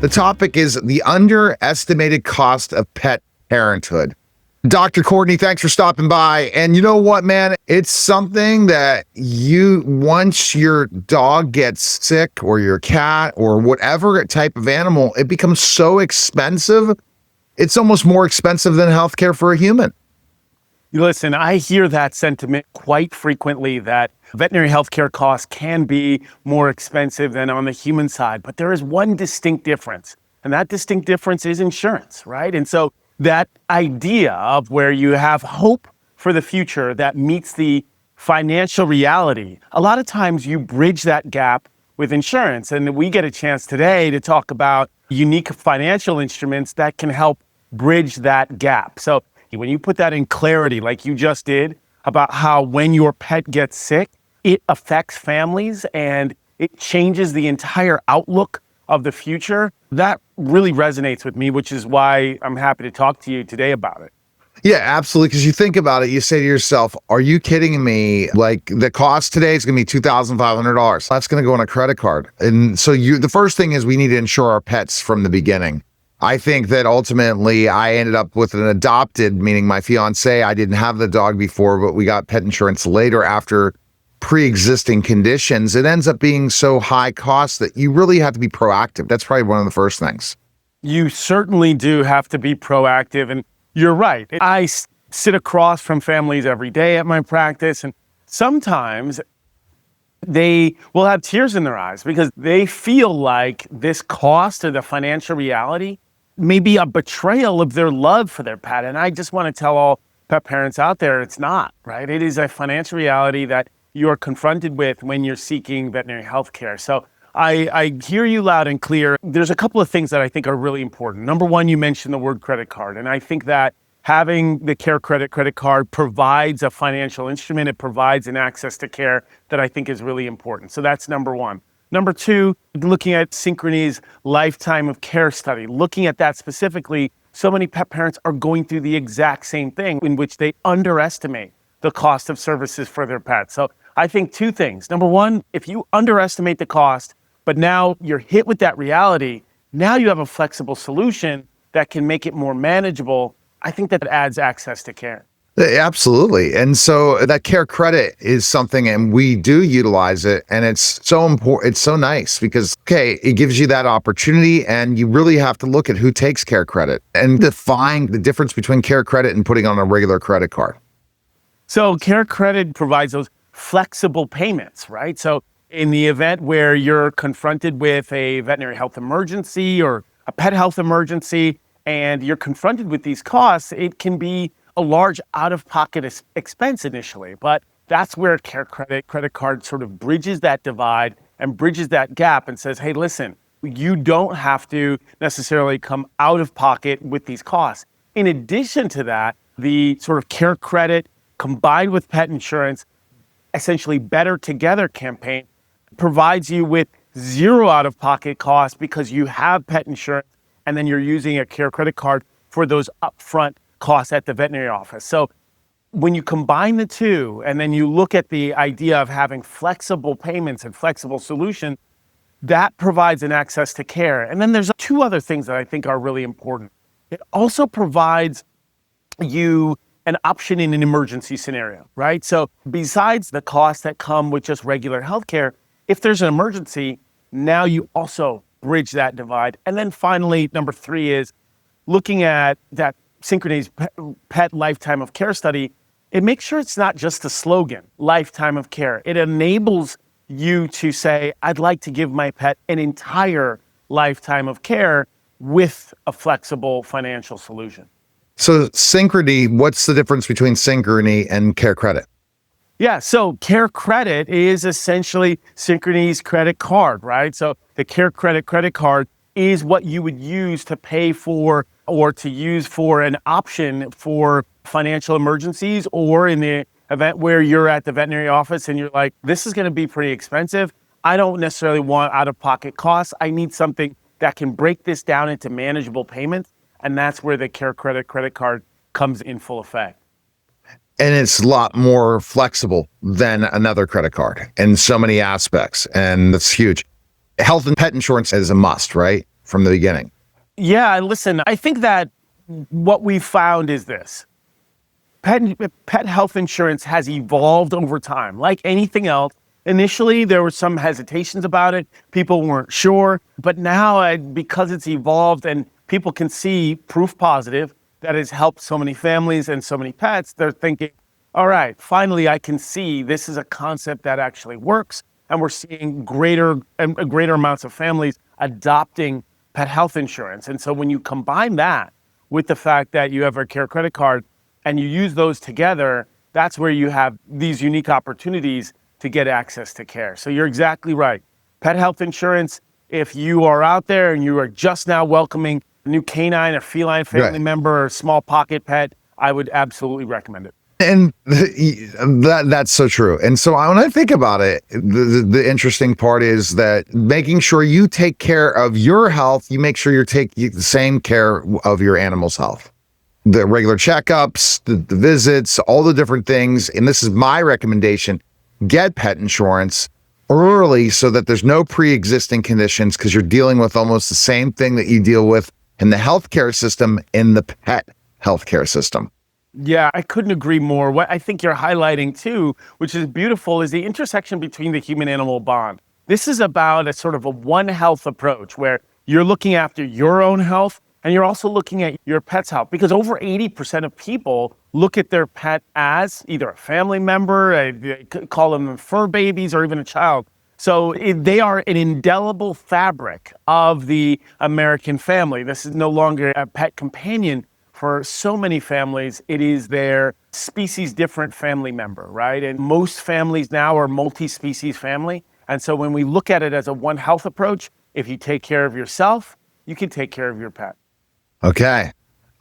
The topic is the underestimated cost of pet parenthood. Dr. Courtney, thanks for stopping by. And you know what, man? It's something that once your dog gets sick or your cat or whatever type of animal, it becomes so expensive. It's almost more expensive than healthcare for a human. Listen, I hear that sentiment quite frequently that veterinary healthcare costs can be more expensive than on the human side, but there is one distinct difference, and that distinct difference is insurance, right? And so that idea of where you have hope for the future that meets the financial reality, a lot of times you bridge that gap with insurance. And we get a chance today to talk about unique financial instruments that can help bridge that gap. So when you put that in clarity, like you just did, about how when your pet gets sick, it affects families and it changes the entire outlook of the future, that really resonates with me, which is why I'm happy to talk to you today about it. Yeah, absolutely. Because you think about it, you say to yourself, are you kidding me? Like the cost today is going to be $2,500. That's going to go on a credit card. And so the first thing is we need to insure our pets from the beginning. I think that ultimately I ended up with an adopted, meaning my fiance. I didn't have the dog before, but we got pet insurance later after pre-existing conditions. It ends up being so high cost that you really have to be proactive. That's probably one of the first things. You certainly do have to be proactive. And you're right. I sit across from families every day at my practice, and sometimes they will have tears in their eyes because they feel like this cost or the financial reality may be a betrayal of their love for their pet. And I just want to tell all pet parents out there, it's not, right? It is a financial reality that you're confronted with when you're seeking veterinary health care. So I hear you loud and clear. There's a couple of things that I think are really important. Number one, you mentioned the word credit card. And I think that having the CareCredit credit card provides a financial instrument. It provides an access to care that I think is really important. So that's number one. Number two, looking at Synchrony's lifetime of care study, looking at that specifically, so many pet parents are going through the exact same thing in which they underestimate the cost of services for their pets. So I think two things. Number one, if you underestimate the cost, but now you're hit with that reality, now you have a flexible solution that can make it more manageable. I think that adds access to care. Absolutely. And so that CareCredit is something, and we do utilize it. And it's so important. It's so nice because, okay, it gives you that opportunity, and you really have to look at who takes CareCredit and define the difference between CareCredit and putting on a regular credit card. So CareCredit provides those flexible payments, right? So in the event where you're confronted with a veterinary health emergency or a pet health emergency, and you're confronted with these costs, it can be a large out-of-pocket expense initially, but that's where CareCredit credit card sort of bridges that divide and bridges that gap and says, hey, listen, you don't have to necessarily come out of pocket with these costs. In addition to that, the sort of CareCredit combined with pet insurance, essentially Better Together campaign, provides you with zero out-of-pocket costs because you have pet insurance and then you're using a CareCredit card for those upfront costs at the veterinary office. So when you combine the two and then you look at the idea of having flexible payments and flexible solutions, that provides an access to care. And then there's two other things that I think are really important. It also provides you an option in an emergency scenario, right? So besides the costs that come with just regular healthcare, if there's an emergency, now you also bridge that divide. And then finally, number three is looking at that Synchrony's pet lifetime of care study. It makes sure it's not just a slogan, lifetime of care. It enables you to say, I'd like to give my pet an entire lifetime of care with a flexible financial solution. So Synchrony, what's the difference between Synchrony and CareCredit? Yeah, so CareCredit is essentially Synchrony's credit card, right? So the CareCredit credit card is what you would use to pay for or to use for an option for financial emergencies, or in the event where you're at the veterinary office and you're like, this is going to be pretty expensive. I don't necessarily want out-of-pocket costs. I need something that can break this down into manageable payments. And that's where the CareCredit credit card comes in full effect. And it's a lot more flexible than another credit card in so many aspects. And that's huge. Health and pet insurance is a must, right? from the beginning? Yeah, listen, I think that what we found is this. Pet health insurance has evolved over time. Like anything else, initially there were some hesitations about it. People weren't sure. But now, because it's evolved and people can see proof positive that has helped so many families and so many pets, they're thinking, all right, finally I can see this is a concept that actually works. And we're seeing greater amounts of families adopting pet health insurance. And so when you combine that with the fact that you have a Care credit card and you use those together, that's where you have these unique opportunities to get access to care. So you're exactly right. Pet health insurance, if you are out there and you are just now welcoming a new canine or feline family member or small pocket pet, I would absolutely recommend it. And that's so true. And so when I think about it, the interesting part is that making sure you take care of your health, you make sure you're taking the same care of your animal's health. The regular checkups, the visits, all the different things. And this is my recommendation. Get pet insurance early so that there's no pre-existing conditions, because you're dealing with almost the same thing that you deal with in the healthcare system, in the pet healthcare system. Yeah, I couldn't agree more. What I think you're highlighting too, which is beautiful, is the intersection between the human-animal bond. This is about a sort of a one health approach where you're looking after your own health and you're also looking at your pet's health, because over 80% of people look at their pet as either a family member, they call them fur babies, or even a child. So they are an indelible fabric of the American family. This is no longer a pet companion. For so many families, it is their species different family member, right? And most families now are multi-species family. And so when we look at it as a one health approach, if you take care of yourself, you can take care of your pet. Okay.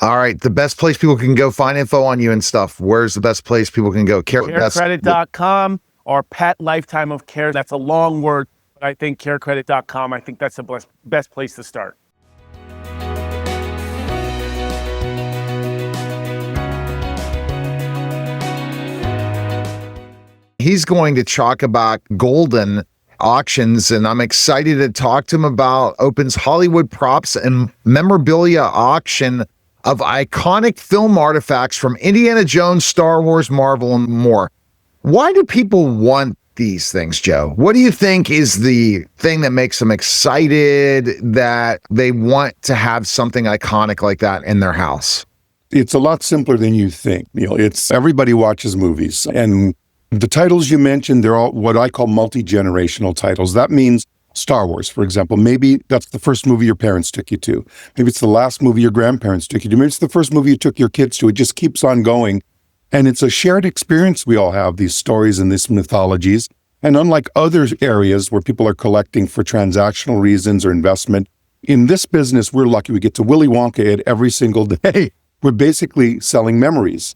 All right. The best place people can go find info on you and stuff. Where's the best place people can go? CareCredit.com or Pet Lifetime of Care. That's a long word, but I think CareCredit.com, I think that's the best place to start. He's going to talk about Goldin auctions, and I'm excited to talk to him about opens Hollywood props and memorabilia auction of iconic film artifacts from Indiana Jones, Star Wars, Marvel, and more. Why do people want these things, Joe? What do you think is the thing that makes them excited that they want to have something iconic like that in their house? It's a lot simpler than you think, Neil. It's everybody watches movies, and the titles you mentioned, they're all what I call multi-generational titles. That means Star Wars, for example. Maybe that's the first movie your parents took you to. Maybe it's the last movie your grandparents took you to. Maybe it's the first movie you took your kids to. It just keeps on going. And it's a shared experience we all have, these stories and these mythologies. And unlike other areas where people are collecting for transactional reasons or investment, in this business, we're lucky we get to Willy Wonka it every single day. We're basically selling memories.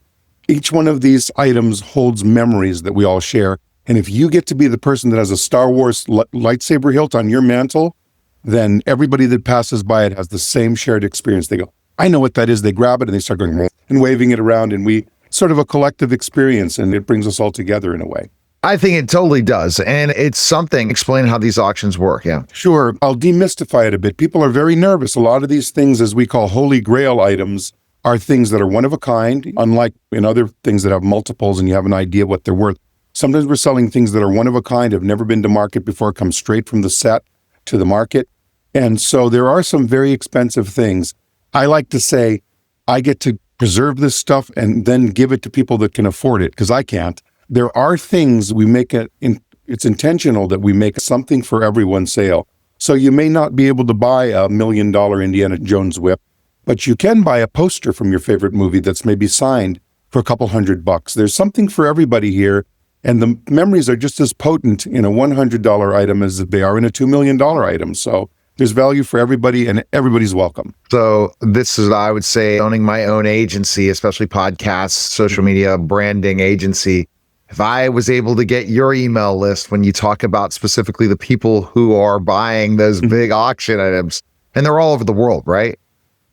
Each one of these items holds memories that we all share. And if you get to be the person that has a Star Wars lightsaber hilt on your mantle, then everybody that passes by it has the same shared experience. They go, I know what that is. They grab it and they start going and waving it around. And we sort of a collective experience, and it brings us all together in a way. I think it totally does. And it's something. Explain how these auctions work. Yeah. Sure. I'll demystify it a bit. People are very nervous. A lot of these things, as we call holy grail items, are things that are one of a kind, unlike in other things that have multiples and you have an idea what they're worth. Sometimes we're selling things that are one of a kind, have never been to market before, come straight from the set to the market. And so there are some very expensive things. I like to say, I get to preserve this stuff and then give it to people that can afford it, because I can't. There are things we make it's intentional that we make something for everyone sale. So you may not be able to buy $1 million Indiana Jones whip, but you can buy a poster from your favorite movie that's maybe signed for a couple $100. There's something for everybody here. And the memories are just as potent in a $100 item as they are in a $2 million item. So there's value for everybody, and everybody's welcome. So this is, I would say, owning my own agency, especially podcasts, social media, branding agency. If I was able to get your email list when you talk about specifically the people who are buying those big auction items, and they're all over the world, right?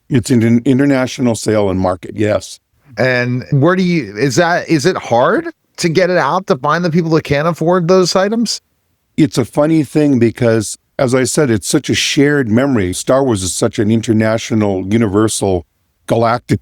It's an international sale and market, yes. And where is it hard to get it out to find the people that can't afford those items? It's a funny thing because as I said, it's such a shared memory. Star Wars is such an international, universal, galactic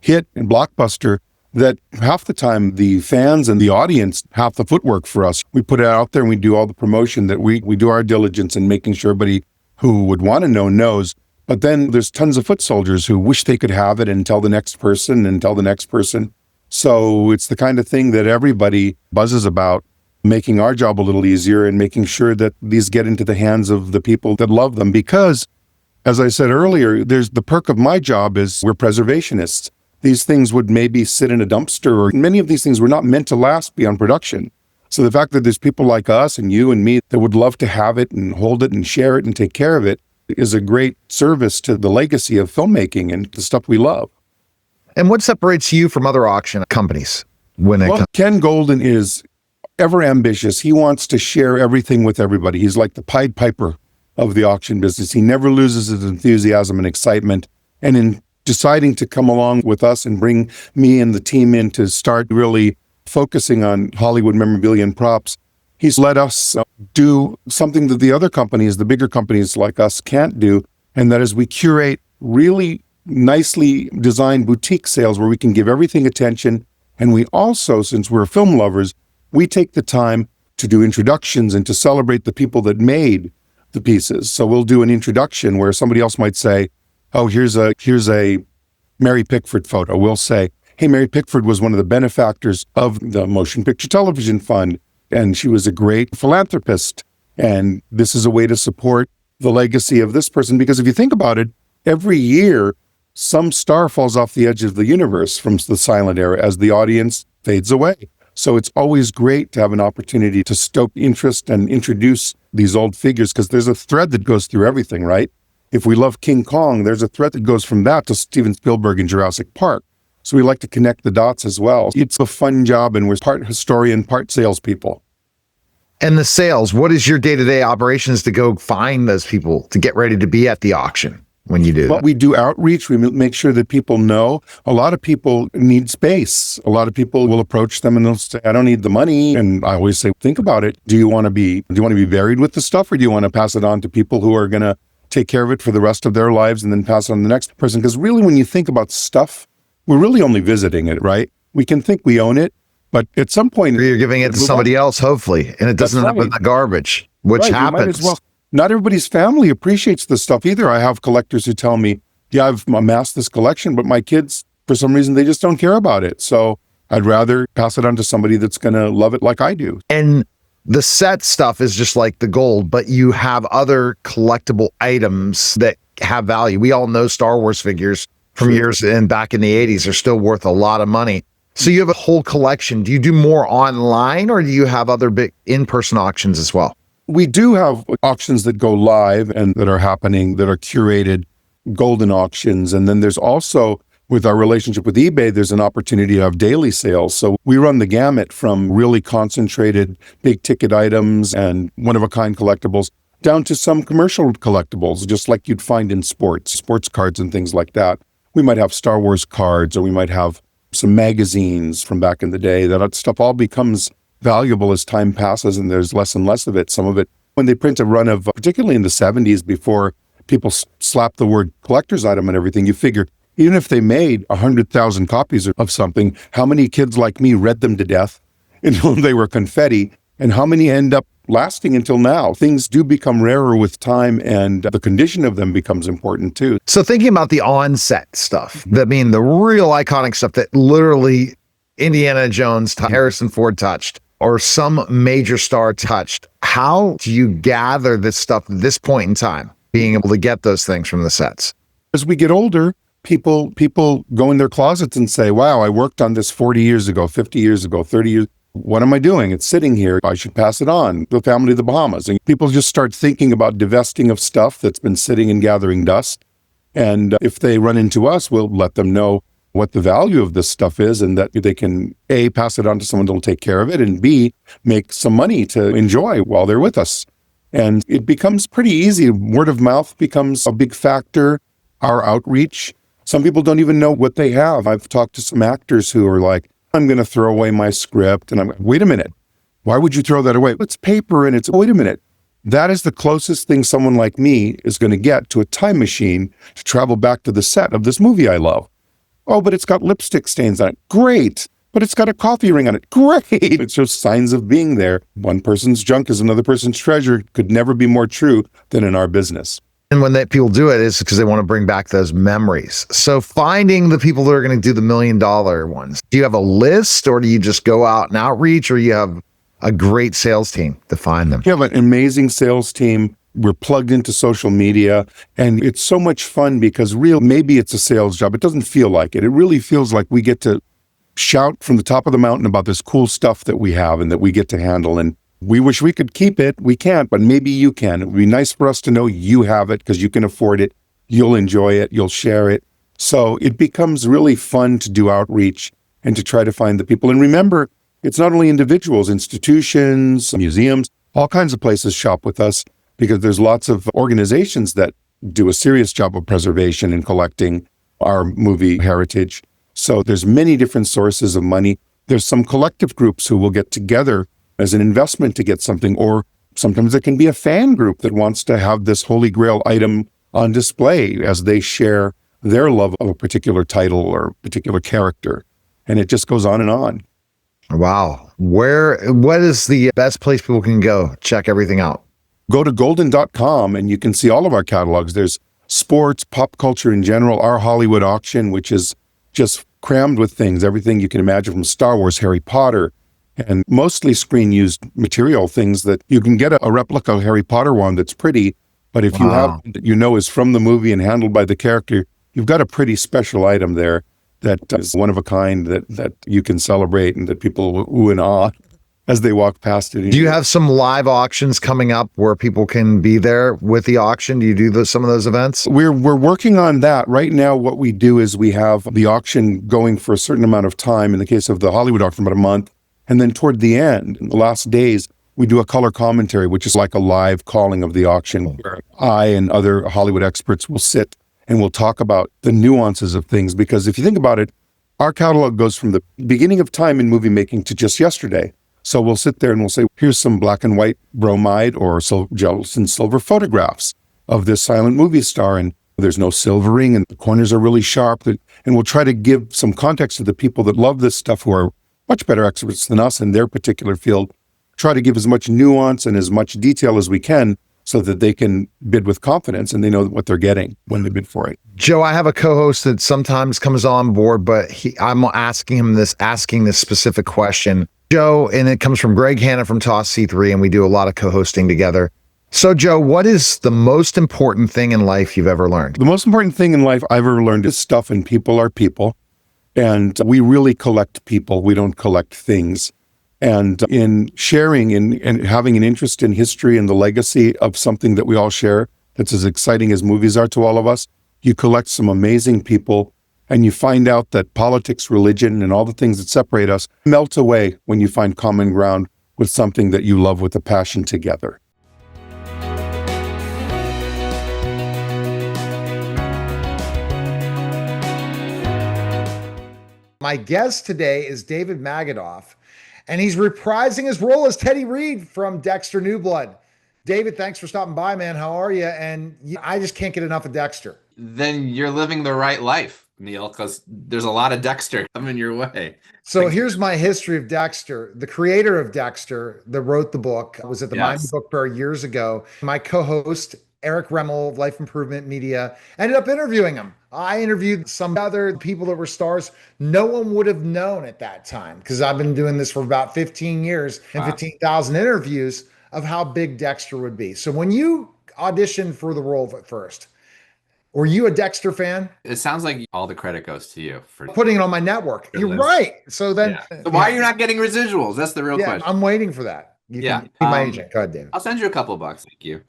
hit and blockbuster that half the time the fans and the audience have the footwork for us. We put it out there and we do all the promotion, that we do our diligence in making sure everybody who would want to know knows. But then there's tons of foot soldiers who wish they could have it and tell the next person and tell the next person. So it's the kind of thing that everybody buzzes about, making our job a little easier and making sure that these get into the hands of the people that love them. Because, as I said earlier, there's the perk of my job is we're preservationists. These things would maybe sit in a dumpster, or many of these things were not meant to last beyond production. So the fact that there's people like us and you and me that would love to have it and hold it and share it and take care of it is a great service to the legacy of filmmaking and the stuff we love. And what separates you from other auction companies when it Well, comes? Ken Golden is ever ambitious. He wants to share everything with everybody. He's like the Pied Piper of the auction business. He never loses his enthusiasm and excitement. And in deciding to come along with us and bring me and the team in to start really focusing on Hollywood memorabilia and props, he's let us do something that the other companies, the bigger companies like us, can't do. And that is we curate really nicely designed boutique sales where we can give everything attention. And we also, since we're film lovers, we take the time to do introductions and to celebrate the people that made the pieces. So we'll do an introduction where somebody else might say, oh, here's a Mary Pickford photo. We'll say, hey, Mary Pickford was one of the benefactors of the Motion Picture Television Fund, and she was a great philanthropist. And this is a way to support the legacy of this person. Because if you think about it, every year, some star falls off the edge of the universe from the silent era as the audience fades away. So it's always great to have an opportunity to stoke interest and introduce these old figures, because there's a thread that goes through everything, right? If we love King Kong, there's a thread that goes from that to Steven Spielberg and Jurassic Park. So we like to connect the dots as well. It's a fun job, and we're part historian, part salespeople. And the sales, what is your day-to-day operations to go find those people to get ready to be at the auction when you do Well, that? we do outreach. We make sure that people know. A lot of people need space. A lot of people will approach them and they'll say, I don't need the money. And I always say, think about it. Do you want to be buried with the stuff, or do you want to pass it on to people who are going to take care of it for the rest of their lives and then pass it on to the next person? Because really, when you think about stuff, we're really only visiting it, right? We can think we own it, but at some point, Or you're giving it to somebody else, hopefully, and it doesn't end up in right. the garbage, which Right, you might happens. as well. Not everybody's family appreciates this stuff either. I have collectors who tell me, yeah, I've amassed this collection, but my kids, for some reason, they just don't care about it. So I'd rather pass it on to somebody that's going to love it like I do. And the set stuff is just like the gold, but you have other collectible items that have value. We all know Star Wars figures from years and back in the 80s are still worth a lot of money. So you have a whole collection. Do you do more online, or do you have other big in-person auctions as well? We do have auctions that go live and that are happening, that are curated golden auctions. And then there's also, with our relationship with eBay, there's an opportunity to have daily sales. So we run the gamut from really concentrated big ticket items and one-of-a-kind collectibles down to some commercial collectibles, just like you'd find in sports cards and things like that. We might have Star Wars cards, or we might have some magazines from back in the day. That stuff all becomes valuable as time passes and there's less and less of it. Some of it, when they print a run of, particularly in the 70s, before people slap the word collector's item and everything, you figure, even if they made 100,000 copies of something, how many kids like me read them to death until they were confetti, and how many end up lasting until now? Things do become rarer with time, and the condition of them becomes important too. So thinking about the on-set stuff, that mean the real iconic stuff that literally Indiana Jones, Harrison Ford touched, or some major star touched, how do you gather this stuff at this point in time, being able to get those things from the sets? As we get older, people go in their closets and say, wow, I worked on this 40 years ago, 50 years ago, 30 years. What am I doing? It's sitting here. I should pass it on. The family of the Bahamas. And people just start thinking about divesting of stuff that's been sitting and gathering dust. And if they run into us, we'll let them know what the value of this stuff is, and that they can, A, pass it on to someone that'll take care of it, and B, make some money to enjoy while they're with us. And it becomes pretty easy. Word of mouth becomes a big factor. Our outreach. Some people don't even know what they have. I've talked to some actors who are like, I'm going to throw away my script. And I'm like, wait a minute. Why would you throw that away? It's paper and it's, wait a minute. That is the closest thing someone like me is going to get to a time machine to travel back to the set of this movie I love. Oh, but it's got lipstick stains on it. Great. But it's got a coffee ring on it. Great. It's just signs of being there. One person's junk is another person's treasure. Could never be more true than in our business. And when people do it, it's because they want to bring back those memories. So finding the people that are going to do the $1 million ones, do you have a list, or do you just go out and outreach, or you have a great sales team to find them? We have an amazing sales team. We're plugged into social media, and it's so much fun because maybe it's a sales job. It doesn't feel like it. It really feels like we get to shout from the top of the mountain about this cool stuff that we have and that we get to handle. And we wish we could keep it. We can't, but maybe you can. It would be nice for us to know you have it because you can afford it. You'll enjoy it. You'll share it. So it becomes really fun to do outreach and to try to find the people. And remember, it's not only individuals, institutions, museums, all kinds of places shop with us because there's lots of organizations that do a serious job of preservation and collecting our movie heritage. So there's many different sources of money. There's some collective groups who will get together as an investment to get something, or sometimes it can be a fan group that wants to have this holy grail item on display as they share their love of a particular title or particular character. And it just goes on and on. Wow. What is the best place people can go check everything out? Go to golden.com and you can see all of our catalogs. There's sports, pop culture in general, our Hollywood auction, which is just crammed with things, everything you can imagine from Star Wars, Harry Potter, and mostly screen-used material, things that you can get a replica Harry Potter one that's pretty, but if you have, is from the movie and handled by the character, you've got a pretty special item there that is one of a kind that you can celebrate and that people will ooh and ah as they walk past it. Do you have some live auctions coming up where people can be there with the auction? Do you do some of those events? We're working on that. Right now, what we do is we have the auction going for a certain amount of time. In the case of the Hollywood auction, about a month. And then toward the end, in the last days, we do a color commentary, which is like a live calling of the auction, where I and other Hollywood experts will sit and we'll talk about the nuances of things. Because if you think about it, our catalog goes from the beginning of time in movie making to just yesterday. So we'll sit there and we'll say, here's some black and white bromide or gelatin silver photographs of this silent movie star. And there's no silvering and the corners are really sharp. And we'll try to give some context to the people that love this stuff, who are much better experts than us in their particular field, try to give as much nuance and as much detail as we can so that they can bid with confidence and they know what they're getting when they bid for it. Joe, I have a co-host that sometimes comes on board, but I'm asking this specific question. Joe, and it comes from Greg Hanna from Toss C3, and we do a lot of co-hosting together. So Joe, what is the most important thing in life you've ever learned? The most important thing in life I've ever learned is stuff and people are people. And we really collect people. We don't collect things. And in sharing and having an interest in history and the legacy of something that we all share, that's as exciting as movies are to all of us, you collect some amazing people and you find out that politics, religion, and all the things that separate us melt away when you find common ground with something that you love with a passion together. My guest today is David Magadoff, and he's reprising his role as Teddy Reed from Dexter New Blood. David, thanks for stopping by, man. How are you? And I just can't get enough of Dexter. Then you're living the right life, Neil, because there's a lot of Dexter coming your way. So here's my history of Dexter. The creator of Dexter that wrote the book was at the Miami Book Fair years ago. My co-host, Eric Remmel of Life Improvement Media, ended up interviewing him. I interviewed some other people that were stars no one would have known at that time, because I've been doing this for about 15 years and 15,000 interviews of how big Dexter would be. So when you auditioned for the role at first, were you a Dexter fan? It sounds like all the credit goes to you for putting it on my network. You're right. So then, So why are you not getting residuals? That's the real question. I'm waiting for that. You can be my agent. Go ahead, David. I'll send you a couple of bucks. Thank you.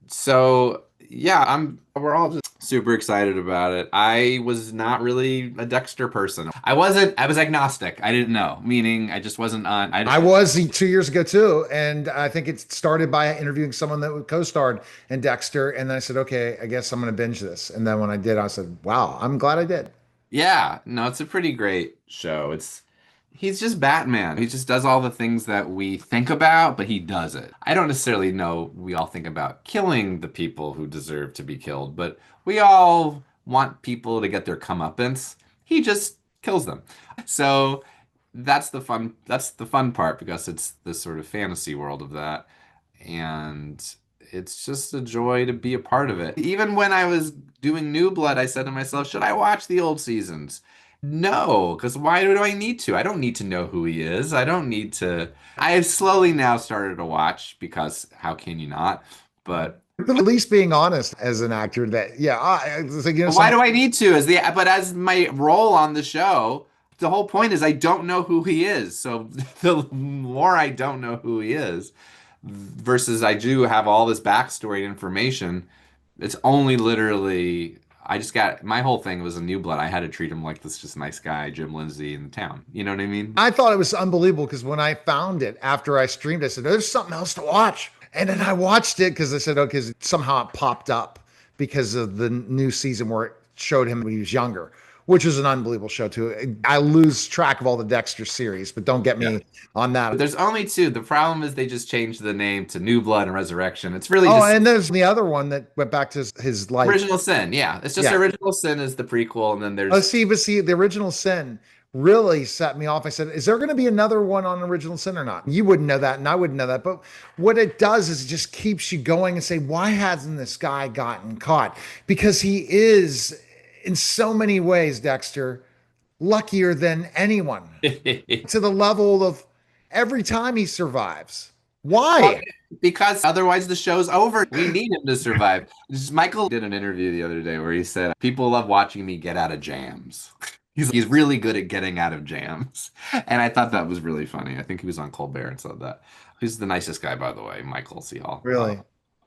So we're all just super excited about it. I was not really a Dexter person. I was agnostic. I didn't know, meaning I just wasn't on. I was 2 years ago too. And I think it started by interviewing someone that co-starred in Dexter. And then I said, okay, I guess I'm going to binge this. And then when I did, I said, wow, I'm glad I did. Yeah, no, it's a pretty great show. He's just Batman. He just does all the things that we think about, but he does it. I don't necessarily know we all think about killing the people who deserve to be killed, but we all want people to get their comeuppance. He just kills them. So that's the fun part because it's this sort of fantasy world of that. And it's just a joy to be a part of it. Even when I was doing New Blood, I said to myself, should I watch the old seasons? No, because why do I need to? I don't need to know who he is. I don't need to. I have slowly now started to watch because how can you not? But But at least being honest as an actor that, yeah, it's like, why do I need to? As my role on the show, the whole point is I don't know who he is. So the more I don't know who he is, versus I do have all this backstory information, it's only literally I just got my whole thing was a New Blood. I had to treat him like this just nice guy, Jim Lindsay in the town. You know what I mean? I thought it was unbelievable because when I found it after I streamed, I said, there's something else to watch. And then I watched it because I said, okay, somehow it popped up because of the new season where it showed him when he was younger, which was an unbelievable show too. I lose track of all the Dexter series, but don't get me on that. But there's only two. The problem is they just changed the name to New Blood and Resurrection. It's really Oh, just and there's the other one that went back to his life. Original Sin. Yeah, it's just Yeah. Original Sin is the prequel, and then Oh, there's see, the Original Sin really set me off. I said, is there going to be another one on Original Sin or not? You wouldn't know that, and I wouldn't know that. But what it does is it just keeps you going and say, why hasn't this guy gotten caught? Because he is, in so many ways, Dexter, luckier than anyone to the level of every time he survives. Why? because otherwise the show's over. We need him to survive. Michael did an interview the other day where he said, "People love watching me get out of jams." He's really good at getting out of jams, and I thought that was really funny. I think he was on Colbert and said that. He's the nicest guy, by the way, Michael C. Hall. Really?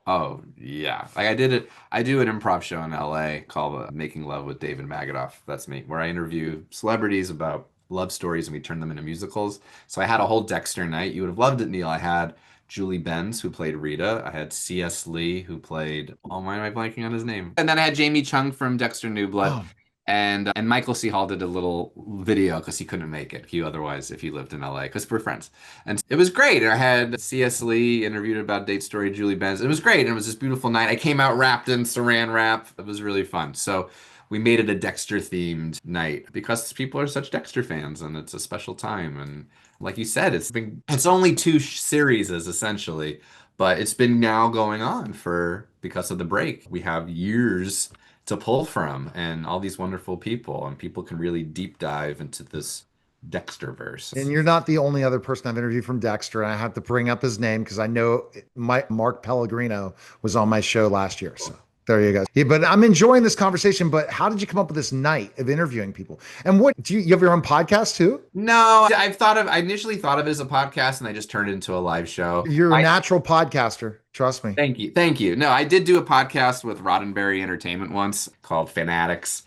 Oh yeah, like I did it. I do an improv show in LA called Making Love with David Magadoff. That's me, where I interview celebrities about love stories and we turn them into musicals. So I had a whole Dexter night. You would have loved it, Neil. I had Julie Benz, who played Rita. I had C.S. Lee, who played. Oh, why am I blanking on his name? And then I had Jamie Chung from Dexter New Blood. Oh. And Michael C. Hall did a little video because he couldn't make it. He otherwise, if he lived in LA, because we're friends. And it was great. And I had C.S. Lee interviewed about Date Story, Julie Benz. It was great. And it was this beautiful night. I came out wrapped in saran wrap. It was really fun. So we made it a Dexter themed night because people are such Dexter fans and it's a special time. And like you said, it's only two series essentially, but it's been now going on because of the break. We have years to pull from and all these wonderful people, and people can really deep dive into this Dexterverse. And you're not the only other person I've interviewed from Dexter. And I have to bring up his name because I know Mark Pellegrino was on my show last year. So there you go. Yeah, but I'm enjoying this conversation. But how did you come up with this night of interviewing people? And what do you have your own podcast too? No, I initially thought of it as a podcast and I just turned it into a live show. You're a natural podcaster. Trust me. Thank you. Thank you. No, I did do a podcast with Roddenberry Entertainment once called Fanatics.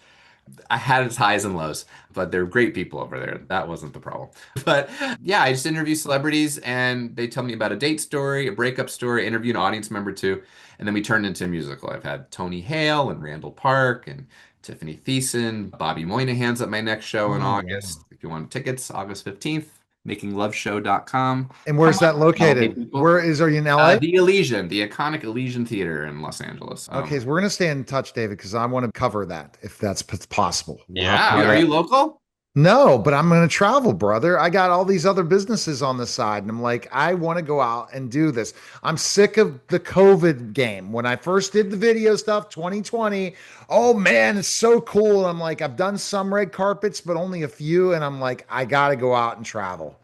I had its highs and lows, but they're great people over there. That wasn't the problem. But yeah, I just interview celebrities and they tell me about a date story, a breakup story, interview an audience member too. And then we turned into a musical. I've had Tony Hale and Randall Park and Tiffany Thiessen. Bobby Moynihan's at my next show in August. Wow. If you want tickets, August 15th. MakingLoveShow.com. And where's that located? Are you in LA? The Elysian, the iconic Elysian Theater in Los Angeles. Okay, so we're going to stay in touch, David, because I want to cover that if that's possible. Yeah. Are you local? No, but I'm going to travel, brother. I got all these other businesses on the side, and I'm like, I want to go out and do this. I'm sick of the COVID game. When I first did the video stuff, 2020, oh man, it's so cool. And I'm like, I've done some red carpets, but only a few. And I'm like, I got to go out and travel.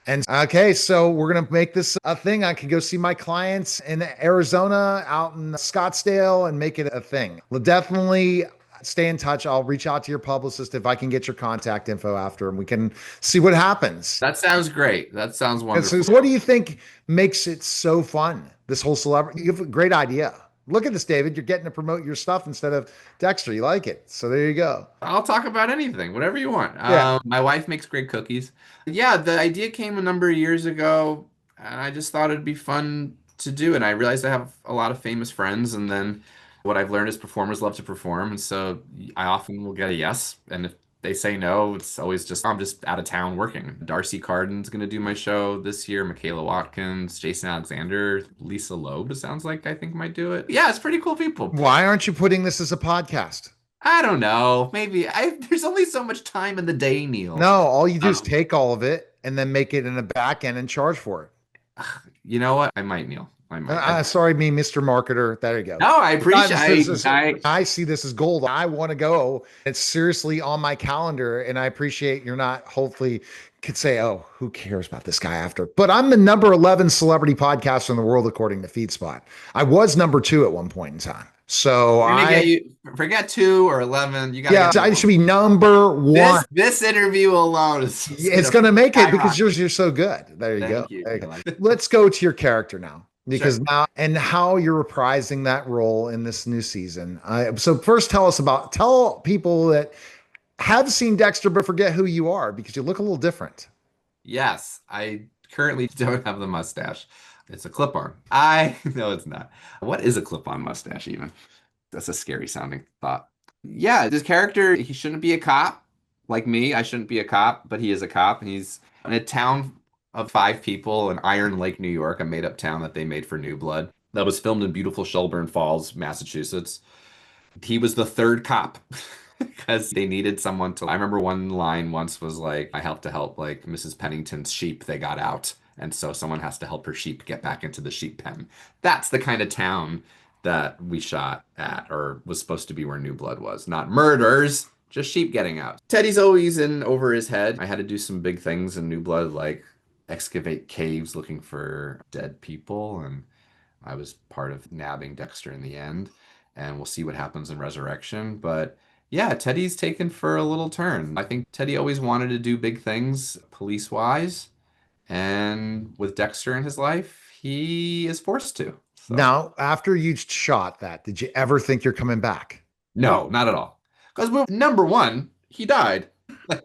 And okay, so we're going to make this a thing. I can go see my clients in Arizona, out in Scottsdale, and make it a thing. We'll definitely stay in touch. I'll reach out to your publicist if I can get your contact info after, and we can see what happens. That sounds great. That sounds wonderful. So what do you think makes it so fun? This whole celebrity, you have a great idea. Look at this, David. You're getting to promote your stuff instead of Dexter. You like it. So there you go. I'll talk about anything, whatever you want. Yeah. My wife makes great cookies. Yeah, the idea came a number of years ago, and I just thought it'd be fun to do. And I realized I have a lot of famous friends, and then what I've learned is performers love to perform. And so I often will get a yes. And if they say no, it's always just, I'm just out of town working. Darcy Carden's going to do my show this year. Michaela Watkins, Jason Alexander, Lisa Loeb, it sounds like, I think might do it. Yeah, it's pretty cool people. Why aren't you putting this as a podcast? I don't know. Maybe there's only so much time in the day, Neil. No, all you do is Um, take all of it and then make it in a back end and charge for it. You know what? I might, Neil. I might. Sorry, me, Mr. Marketer. There you go. No, I appreciate. I see this as gold. I want to go. It's seriously on my calendar, and I appreciate you're not. Hopefully, could say, "Oh, who cares about this guy?" After, but I'm the number 11 celebrity podcaster in the world according to FeedSpot. I was number 2 at one point in time. So forget 2 or 11. You got. Yeah, I should be number 1. This interview alone is. It's going to make it because you're so good. There you go. You. There you go. Let's go to your character now. Because Sure. now and how you're reprising that role in this new season. So first, tell people that have seen Dexter but forget who you are because you look a little different. Yes, I currently don't have the mustache. It's a clip-on. No, it's not. What is a clip-on mustache even? That's a scary sounding thought. Yeah, this character, he shouldn't be a cop like me. I shouldn't be a cop, but he is a cop. And he's in a town of 5 people in Iron Lake, New York, a made-up town that they made for New Blood. That was filmed in beautiful Shelburne Falls, Massachusetts. He was the 3rd cop because they needed someone to. I remember one line once was like, I have to help like Mrs. Pennington's sheep. They got out. And so someone has to help her sheep get back into the sheep pen. That's the kind of town that we shot at, or was supposed to be where New Blood was. Not murders, just sheep getting out. Teddy's always in over his head. I had to do some big things in New Blood, like excavate caves looking for dead people, and I was part of nabbing Dexter in the end, and we'll see what happens in Resurrection. But yeah, Teddy's taken for a little turn. I think Teddy always wanted to do big things police-wise, and with Dexter in his life, he is forced to. So. Now, after you shot that, did you ever think you're coming back? No, not at all. Because number 1, he died. Like,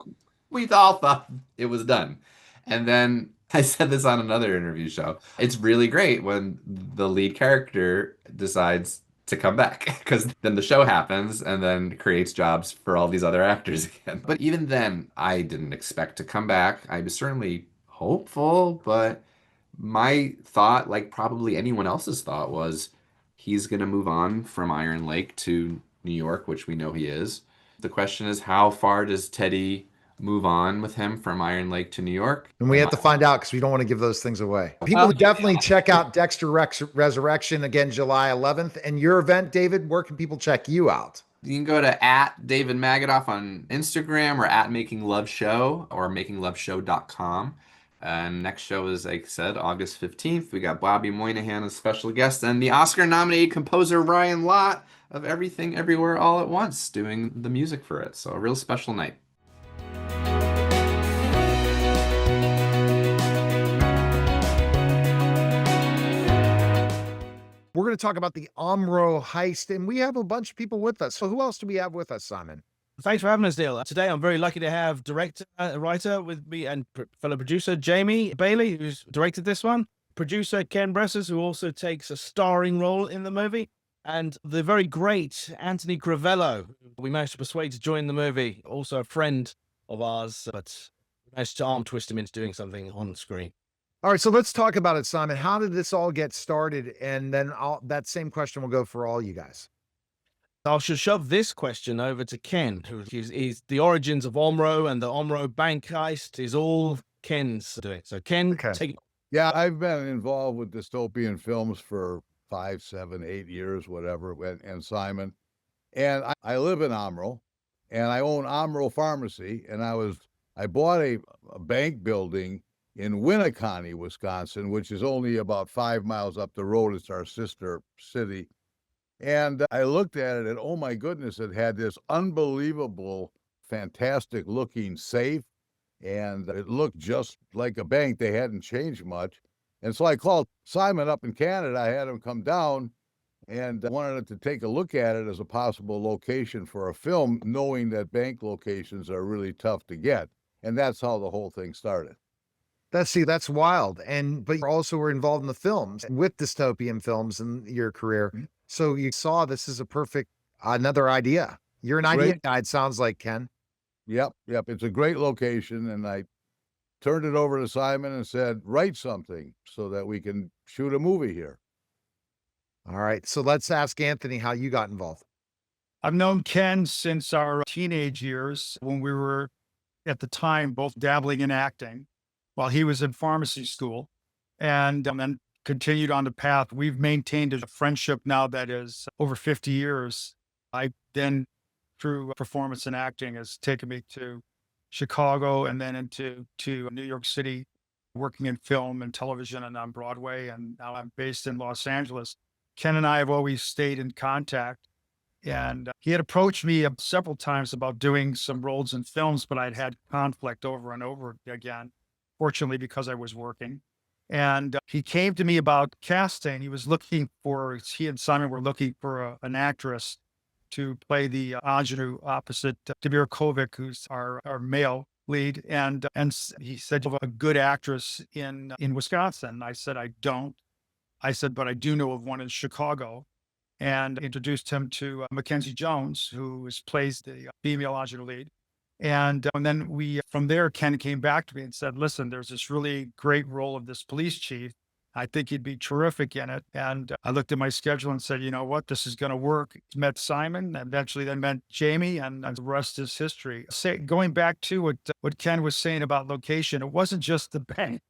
we all thought it was done. And then I said this on another interview show. It's really great when the lead character decides to come back, because then the show happens and then creates jobs for all these other actors again. But even then, I didn't expect to come back. I was certainly hopeful, but my thought, like probably anyone else's thought, was he's going to move on from Iron Lake to New York, which we know he is. The question is, how far does Teddy move on with him from Iron Lake to New York? And we have to find out because we don't want to give those things away. People definitely check out Dexter Resurrection again, July 11th. And your event, David, where can people check you out? You can go to @David Magadoff on Instagram, or @MakingLoveShow, or MakingLoveShow.com. And next show is, like I said, August 15th. We got Bobby Moynihan as special guest, and the Oscar-nominated composer Ryan Lott of Everything Everywhere All at Once doing the music for it. So a real special night. We're going to talk about the Omro heist, and we have a bunch of people with us. So who else do we have with us, Simon? Thanks for having us, Neil. Today, I'm very lucky to have director, writer with me, and fellow producer Jamie Bailey, who's directed this one. Producer Ken Bressers, who also takes a starring role in the movie. And the very great Anthony Crivello, we managed to persuade to join the movie. Also a friend of ours, but we managed to arm twist him into doing something on screen. All right, so let's talk about it, Simon. How did this all get started? And then that same question will go for all you guys. I should shove this question over to Ken, who is the origins of Omro, and the Omro bank heist is all Ken's doing. So Ken, take it. Yeah, I've been involved with dystopian films for 5, 7, 8 years, whatever, and Simon. And I live in Omro, and I own Omro Pharmacy, and I bought a bank building in Winneconne, Wisconsin, which is only about 5 miles up the road. It's our sister city. And I looked at it, and oh my goodness, it had this unbelievable, fantastic looking safe, and it looked just like a bank. They hadn't changed much. And so I called Simon up in Canada. I had him come down and wanted to take a look at it as a possible location for a film, knowing that bank locations are really tough to get. And that's how the whole thing started. That's wild. But you also were involved in the films with dystopian films in your career. Mm-hmm. So you saw this is another idea. You're an idea guy, it sounds like, Ken. Yep, yep. It's a great location, and I turned it over to Simon and said, "Write something so that we can shoot a movie here." All right. So let's ask Anthony how you got involved. I've known Ken since our teenage years when we were at the time both dabbling in acting while he was in pharmacy school and then continued on the path. We've maintained a friendship now that is over 50 years. I then, through performance and acting, has taken me to Chicago and then into New York City, working in film and television and on Broadway. And now I'm based in Los Angeles. Ken and I have always stayed in contact. And he had approached me several times about doing some roles in films, but I'd had conflict over and over again, fortunately, because I was working. And he came to me about casting. He and Simon were looking for an actress to play the ingenue opposite Damir Kovic, who's our male lead. And he said, "You have a good actress in Wisconsin." I said, "I don't." I said, "But I do know of one in Chicago." And introduced him to Mackenzie Jones, who plays the female ingenue lead. And then from there, Ken came back to me and said, "Listen, there's this really great role of this police chief. I think he'd be terrific in it." And I looked at my schedule and said, "You know what, this is going to work." Met Simon, and eventually then met Jamie, and the rest is history. Going back to what Ken was saying about location, it wasn't just the bank.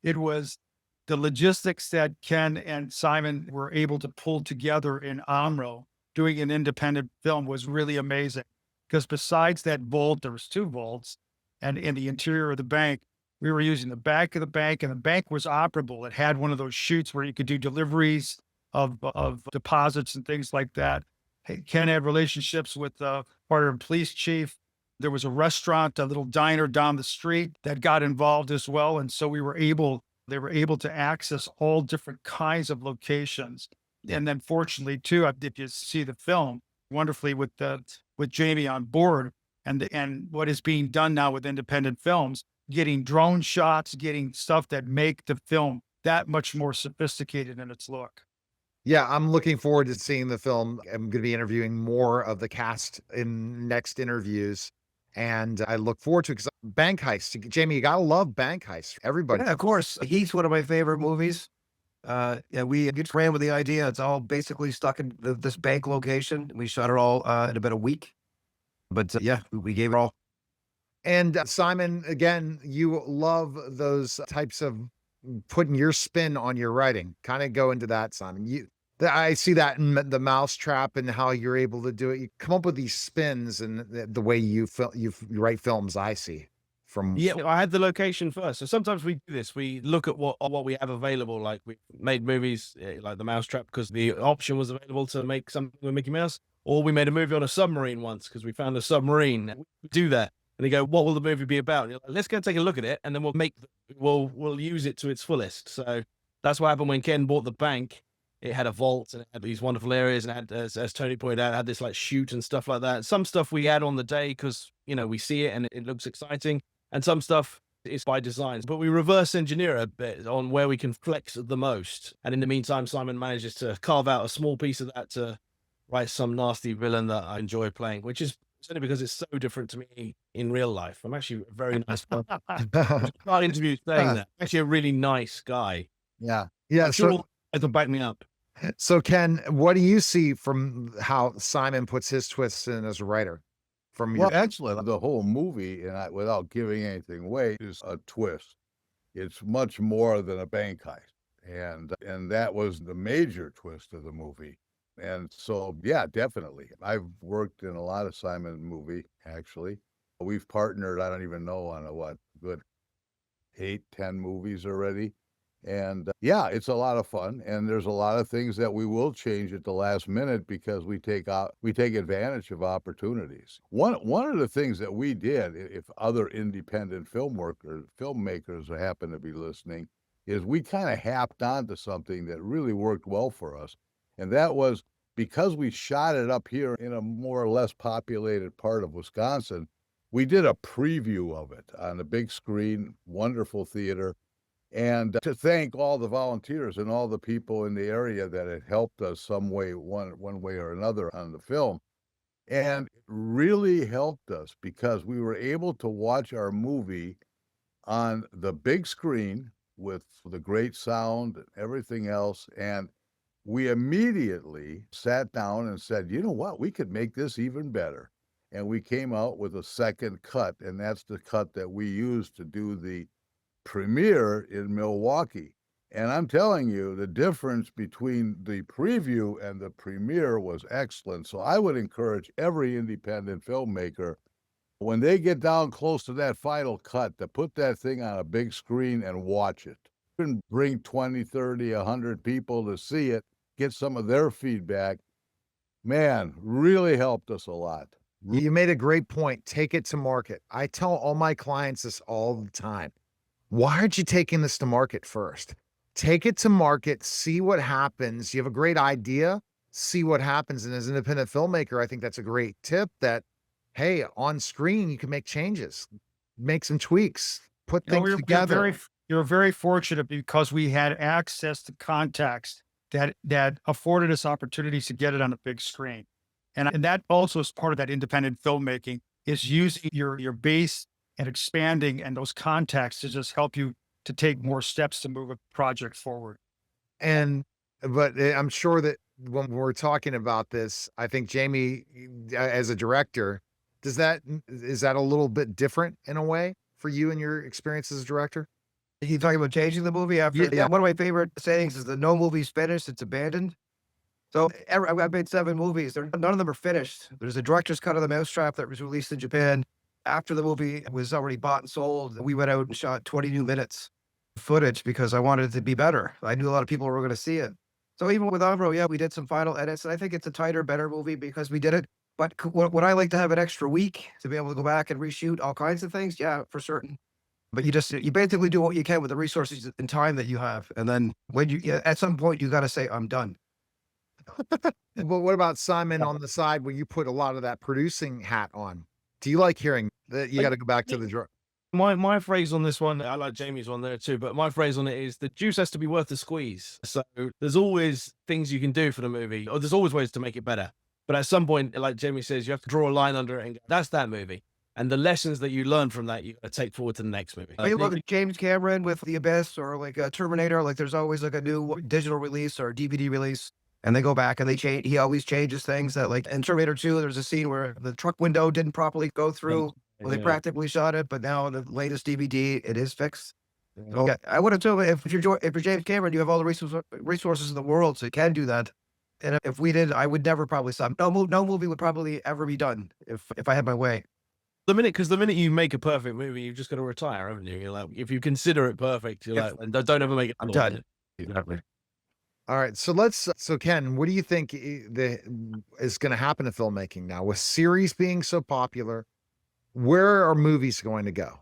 It was the logistics that Ken and Simon were able to pull together in Amro doing an independent film was really amazing. Because besides that vault, there was 2 vaults, and in the interior of the bank, we were using the back of the bank, and the bank was operable. It had one of those chutes where you could do deliveries of deposits and things like that. Ken had relationships with part of the police chief. There was a restaurant, a little diner down the street that got involved as well. And so they were able to access all different kinds of locations. And then fortunately too, if you see the film wonderfully with Jamie on board and what is being done now with independent films, getting drone shots, getting stuff that make the film that much more sophisticated in its look. Yeah, I'm looking forward to seeing the film. I'm going to be interviewing more of the cast in next interviews. And I look forward to it because Bank Heist. Jamie, you got to love Bank Heist. Everybody. Yeah, of course. Heat's one of my favorite movies. Yeah, we just ran with the idea. It's all basically stuck in this bank location. We shot it all in about a week. But yeah, we gave it all. And Simon, again, you love those types of putting your spin on your writing. Kind of go into that, Simon. I see that in the Mousetrap and how you're able to do it. You come up with these spins and the way you write films. I see from I had the location first. So sometimes we do this. We look at what we have available. Like we made movies like The Mousetrap because the option was available to make something with Mickey Mouse, or we made a movie on a submarine once because we found a submarine. We do that. And they go, "What will the movie be about?" And you're like, "Let's go take a look at it, and then we'll use it to its fullest." So that's what happened when Ken bought the bank. It had a vault and it had these wonderful areas, and it had, as Tony pointed out, it had this like chute and stuff like that. Some stuff we add on the day because we see it and it looks exciting, and some stuff is by design. But we reverse engineer a bit on where we can flex the most. And in the meantime, Simon manages to carve out a small piece of that to write some nasty villain that I enjoy playing, which is only because it's so different to me in real life. I'm actually a very nice person. I can't interview saying that. I'm actually a really nice guy. Yeah. I'm sure all guys will back me up. So Ken, what do you see from how Simon puts his twists in as a writer? Well, actually, the whole movie, and without giving anything away, is a twist. It's much more than a bank heist, and that was the major twist of the movie. And so, yeah, definitely. I've worked in a lot of Simon movie, actually. We've partnered, I don't even know, on a good 8, 10 movies already. And yeah, it's a lot of fun. And there's a lot of things that we will change at the last minute because we take advantage of opportunities. One of the things that we did, if other independent filmmakers happen to be listening, is we kind of happed onto something that really worked well for us. And that was because we shot it up here in a more or less populated part of Wisconsin, we did a preview of it on the big screen, wonderful theater. And to thank all the volunteers and all the people in the area that had helped us some way, one way or another on the film. And it really helped us because we were able to watch our movie on the big screen with the great sound and everything else. And we immediately sat down and said, you know what, we could make this even better. And we came out with a second cut, and that's the cut that we used to do the premiere in Milwaukee. And I'm telling you, the difference between the preview and the premiere was excellent. So I would encourage every independent filmmaker, when they get down close to that final cut, to put that thing on a big screen and watch it. And bring 20, 30, 100 people to see it, get some of their feedback. Man, really helped us a lot. You made a great point. Take it to market. I tell all my clients this all the time. Why aren't you taking this to market first? Take it to market, see what happens. You have a great idea, see what happens. And as an independent filmmaker, I think that's a great tip that, hey, on screen, you can make changes, make some tweaks, put You know, things together. you're very fortunate because we had access to contacts that afforded us opportunities to get it on a big screen. And that also is part of that independent filmmaking, is using your base and expanding and those contacts to just help you to take more steps to move a project forward. But I'm sure that when we're talking about this, I think Jamie, as a director, is that a little bit different in a way for you and your experience as a director? You talking about changing the movie after? Yeah. One of my favorite sayings is that no movie's finished, it's abandoned. So I've made 7 movies. None of them are finished. There's a director's cut of The Mousetrap that was released in Japan. After the movie was already bought and sold, we went out and shot 20 new minutes of footage because I wanted it to be better. I knew a lot of people were going to see it. So even with Avro, yeah, we did some final edits, and I think it's a tighter, better movie because we did it. But would I like to have an extra week to be able to go back and reshoot all kinds of things? Yeah, for certain. But you basically do what you can with the resources and time that you have. And then at some point, you got to say, I'm done. But what about Simon on the side where you put a lot of that producing hat on? Do you like hearing that you got to go back to the draw? My phrase on this one, I like Jamie's one there too, but my phrase on it is the juice has to be worth the squeeze. So there's always things you can do for the movie, or there's always ways to make it better. But at some point, like Jamie says, you have to draw a line under it and go, that's that movie. And the lessons that you learn from that, you got to take forward to the next movie. You look at James Cameron with The Abyss or like a Terminator, like there's always like a new digital release or DVD release. And they go back and they change. He always changes things that, like in Terminator 2, there's a scene where the truck window didn't properly go through. Well, they practically shot it, but now in the latest DVD, it is fixed. So, yeah, I would have told if you're James Cameron, you have all the resources in the world, so you can do that. And if we did, I would never probably stop. No movie would probably ever be done if I had my way. The minute you make a perfect movie, you've just got to retire, haven't you? You're like, if you consider it perfect, you're like, don't ever make it. I'm done. Exactly. All right. So Ken, what do you think is going to happen to filmmaking now with series being so popular? Where are movies going to go?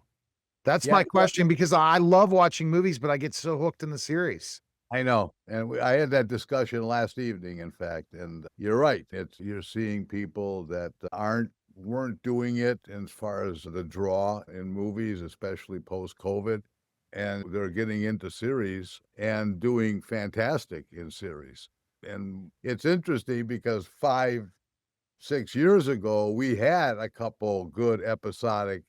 That's my question, because I love watching movies, but I get so hooked in the series. I know. And I had that discussion last evening, in fact, and you're right. You're seeing people that weren't doing it as far as the draw in movies, especially post-COVID, and they're getting into series and doing fantastic in series. And it's interesting because 5-6 years ago, we had a couple good episodic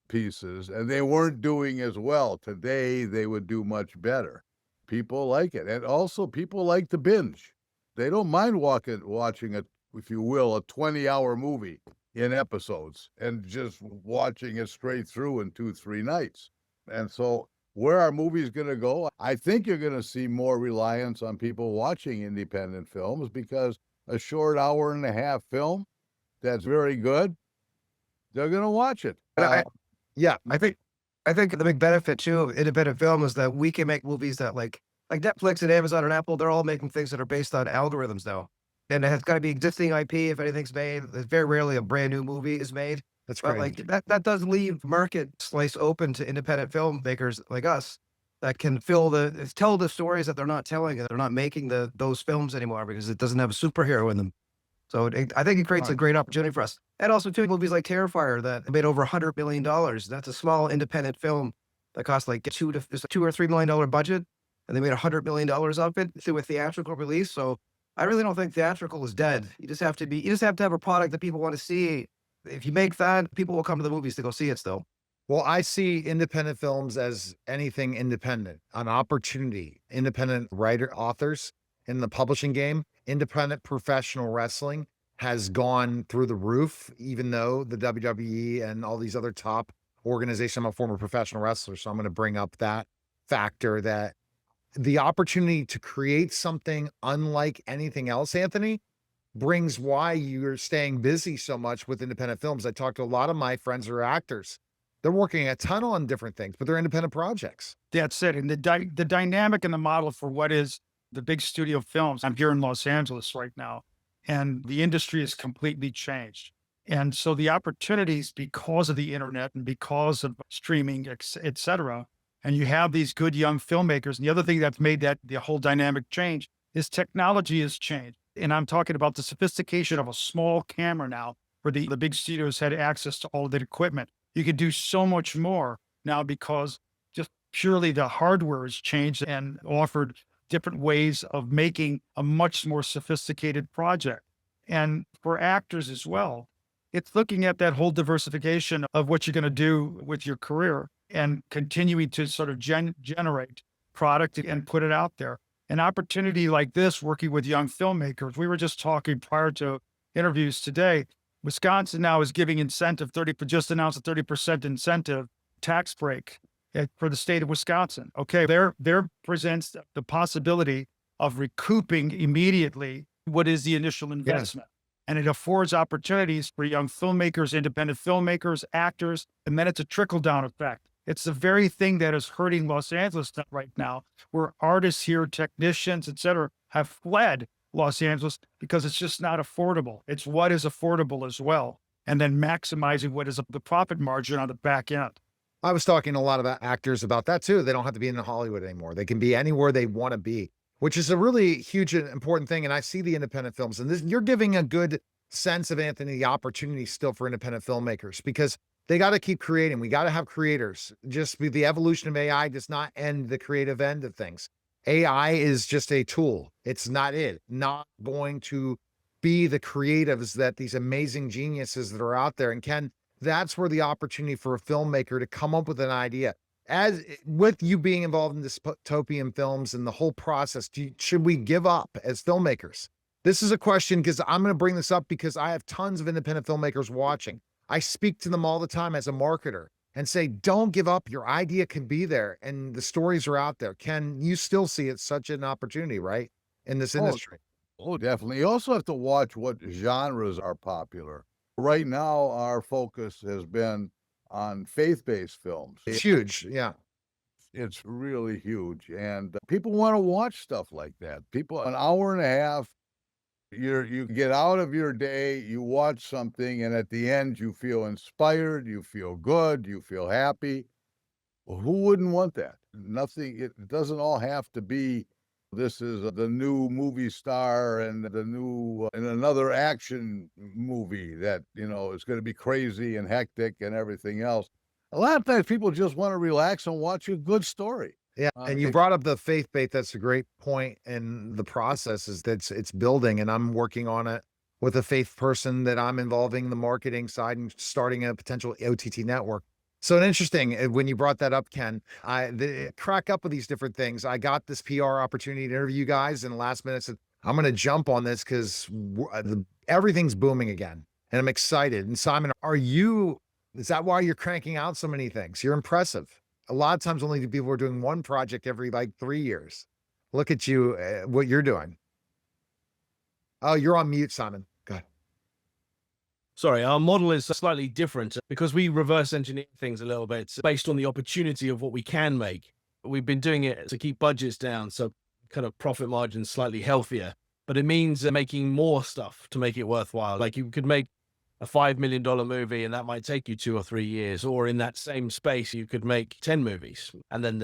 pieces, and they weren't doing as well. Today, they would do much better. People like it. And also, people like to binge. They don't mind watching if you will, a 20-hour movie in episodes and just watching it straight through in 2-3 nights. And so where are movies going to go? I think you're going to see more reliance on people watching independent films, because a short hour and a half film that's very good, they're going to watch it. I think the big benefit too of independent film is that we can make movies that like Netflix and Amazon and Apple, they're all making things that are based on algorithms now. And it has got to be existing IP if anything's made. There's very rarely a brand new movie is made. That's But great. like that does leave market slice open to independent filmmakers like us that can tell the stories that they're not telling, and they're not making those films anymore because it doesn't have a superhero in them. So I think it creates a great opportunity for us. And also too, movies like Terrifier that made over $100 million. That's a small independent film that cost like $2 or $3 million budget, and they made $100 million off it through a theatrical release. So I really don't think theatrical is dead. You just have to have a product that people want to see. If you make that, people will come to the movies to go see it still. Well, I see independent films as anything independent, an opportunity, independent writer, authors in the publishing game, independent professional wrestling has gone through the roof, even though the WWE and all these other top organizations, I'm a former professional wrestler, so I'm going to bring up that factor that the opportunity to create something unlike anything else, Anthony, brings why you're staying busy so much with independent films. I talked to a lot of my friends who are actors. They're working a ton on different things, but they're independent projects. That's it. And the dynamic and the model for what is the big studio films. I'm here in Los Angeles right now, and the industry has completely changed. And so the opportunities, because of the internet and because of streaming, et cetera, and you have these good young filmmakers. And the other thing that's made that the whole dynamic change is technology has changed. And I'm talking about the sophistication of a small camera now, where the big studios had access to all of that equipment. You could do so much more now because just purely the hardware has changed and offered different ways of making a much more sophisticated project. And for actors as well, it's looking at that whole diversification of what you're going to do with your career and continuing to sort of generate product and put it out there. An opportunity like this, working with young filmmakers, we were just talking prior to interviews today, Wisconsin now is giving incentive, just announced a 30% incentive tax break for the state of Wisconsin. Okay, there presents the possibility of recouping immediately what is the initial investment. And it affords opportunities for young filmmakers, independent filmmakers, actors, and then it's a trickle-down effect. It's the very thing that is hurting Los Angeles right now, where artists here, technicians, et cetera, have fled Los Angeles because it's just not affordable. It's what is affordable as well. And then maximizing what is the profit margin on the back end. I was talking to a lot of actors about that too. They don't have to be in Hollywood anymore. They can be anywhere they want to be, which is a really huge and important thing. And I see the independent films, and you're giving a good sense of, Anthony, the opportunity still for independent filmmakers, because they got to keep creating. We got to have creators. Just the evolution of AI does not end the creative end of things. AI is just a tool. It's not going to be the creatives that these amazing geniuses that are out there. And Ken, that's where the opportunity for a filmmaker to come up with an idea. As with you being involved in dystopian films and the whole process, should we give up as filmmakers? This is a question because I'm going to bring this up because I have tons of independent filmmakers watching. I speak to them all the time as a marketer and say, don't give up. Your idea can be there and the stories are out there. Ken, you still see it such an opportunity, right? In this industry. Oh, definitely. You also have to watch what genres are popular. Right now, our focus has been on faith-based films. It's huge. Yeah. It's really huge. And people want to watch stuff like that. People, an hour and a half, you get out of your day, you watch something, and at the end, you feel inspired, you feel good, you feel happy. Well, who wouldn't want that? It doesn't all have to be, this is the new movie star and the new, and another action movie that, is going to be crazy and hectic and everything else. A lot of times people just want to relax and watch a good story. Yeah. And you brought up the faith bait. That's a great point. And the process is that it's building, and I'm working on it with a faith person that I'm involving the marketing side and starting a potential OTT network. So interesting when you brought that up, Ken. I crack up with these different things. I got this PR opportunity to interview you guys, and last minute said, I'm going to jump on this because everything's booming again, and I'm excited. And Simon, is that why you're cranking out so many things? You're impressive. A lot of times only people are doing one project every 3 years. Look at you, what you're doing. Oh, you're on mute, Simon. Go ahead. Sorry, our model is slightly different because we reverse engineer things a little bit based on the opportunity of what we can make. We've been doing it to keep budgets down, so kind of profit margins slightly healthier, but it means making more stuff to make it worthwhile. Like you could make a $5 million movie and that might take you 2 or 3 years, or in that same space, you could make 10 movies. And then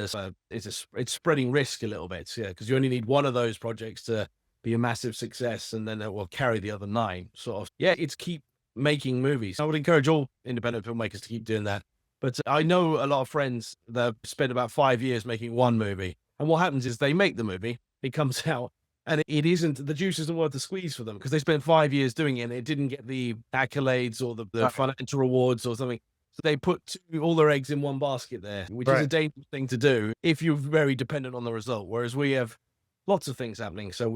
it's spreading risk a little bit. Yeah. Cause you only need one of those projects to be a massive success, and then it will carry the other 9 sort of. Yeah. It's keep making movies. I would encourage all independent filmmakers to keep doing that. But I know a lot of friends that spend about 5 years making one movie. And what happens is they make the movie, it comes out, And it isn't, the juice isn't worth the squeeze for them because they spent 5 years doing it and it didn't get the accolades or the financial rewards or something. So they put all their eggs in one basket there, which is a dangerous thing to do if you're very dependent on the result. Whereas we have lots of things happening. So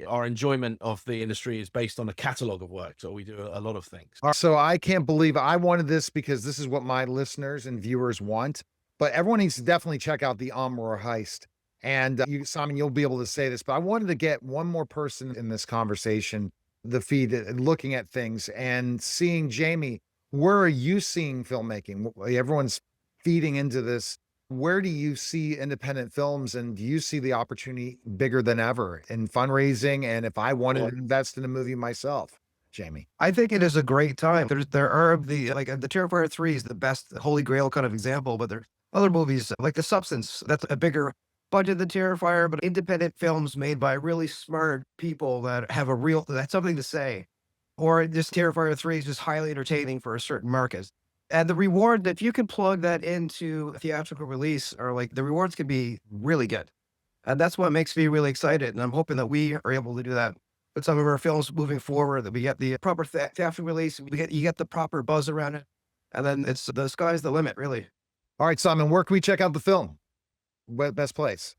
our enjoyment of the industry is based on a catalog of work. So we do a lot of things. So I can't believe I wanted this because this is what my listeners and viewers want. But everyone needs to definitely check out the Umrah Heist. And you, Simon, you'll be able to say this, but I wanted to get one more person in this conversation, the feed, looking at things and seeing Jamie. Where are you seeing filmmaking? Everyone's feeding into this. Where do you see independent films, and do you see the opportunity bigger than ever in fundraising? And if I wanted to invest in a movie myself, Jamie? I think it is a great time. There are the Terrifier 3 is the best holy grail kind of example, but there are other movies like The Substance. That's a bigger budget than Terrifier, but independent films made by really smart people that have that's something to say. Or just Terrifier 3 is just highly entertaining for a certain market. And the reward, if you can plug that into a theatrical release, or like the rewards can be really good. And that's what makes me really excited. And I'm hoping that we are able to do that with some of our films moving forward, that we get the proper theatrical release, you get the proper buzz around it. And then the sky's the limit, really. All right, Simon, where can we check out the film? Best place?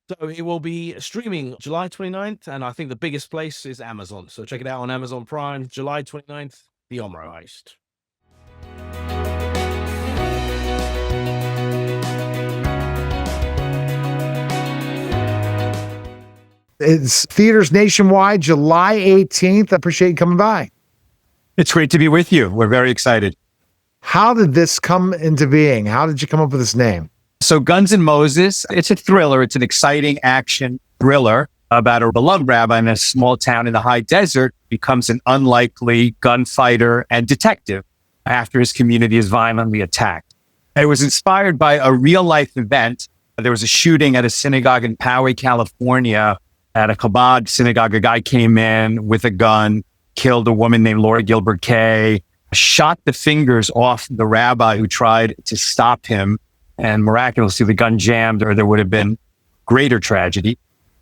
So it will be streaming July 29th, and I think the biggest place is Amazon. So check it out on Amazon Prime, July 29th, The Umrah Heist. It's theaters nationwide, July 18th. I appreciate you coming by. It's great to be with you. We're very excited. How did this come into being? How did you come up with this name? So Guns N' Moses, it's a thriller. It's an exciting action thriller about a beloved rabbi in a small town in the high desert, becomes an unlikely gunfighter and detective after his community is violently attacked. It was inspired by a real life event. There was a shooting at a synagogue in Poway, California, at a Chabad synagogue. A guy came in with a gun, killed a woman named Laura Gilbert Kay, shot the fingers off the rabbi who tried to stop him. And miraculously, the gun jammed, or there would have been greater tragedy.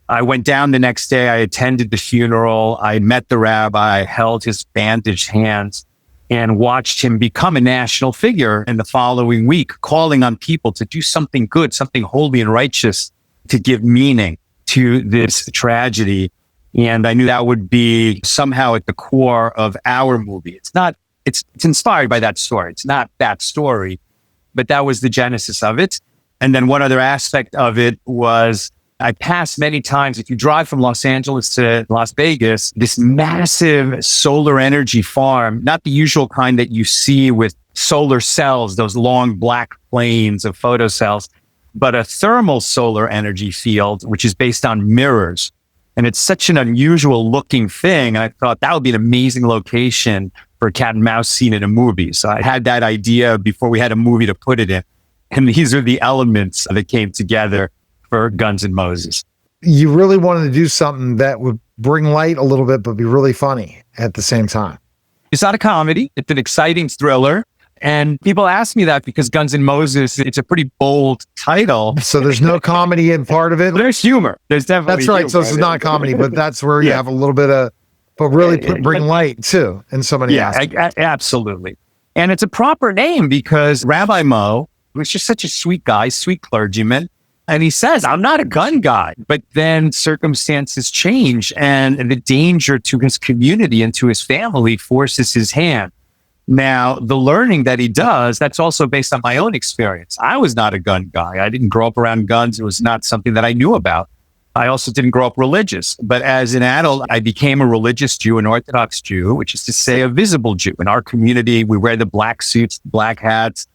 I went down the next day. I attended the funeral. I met the rabbi, held his bandaged hands, and watched him become a national figure in the following week, calling on people to do something good, something holy and righteous, to give meaning to this tragedy. And I knew that would be somehow at the core of our movie. It's inspired by that story. It's not that story, but that was the genesis of it. And then one other aspect of it was I passed many times, if you drive from Los Angeles to Las Vegas, this massive solar energy farm, not the usual kind that you see with solar cells, those long black planes of photocells, but a thermal solar energy field, which is based on mirrors. And it's such an unusual looking thing. I thought that would be an amazing location for a cat and mouse scene in a movie. So I had that idea before we had a movie to put it in. And these are the elements that came together for Guns N' Moses. You really wanted to do something that would bring light a little bit, but be really funny at the same time. It's not a comedy. It's an exciting thriller. And people ask me that because Guns N' Moses, it's a pretty bold title. So there's no comedy in part of it? There's humor. There's definitely That's right. humor. So it's not comedy, but that's where you have a little bit of, but really bring light too in so many aspects. Absolutely. And it's a proper name because Rabbi Mo was just such a sweet guy, sweet clergyman. And he says, I'm not a gun guy. But then circumstances change and the danger to his community and to his family forces his hand. Now, the learning that he does, that's also based on my own experience. I was not a gun guy. I didn't grow up around guns. It was not something that I knew about. I also didn't grow up religious. But as an adult, I became a religious Jew, an Orthodox Jew, which is to say a visible Jew. In our community, we wear the black suits, black hats,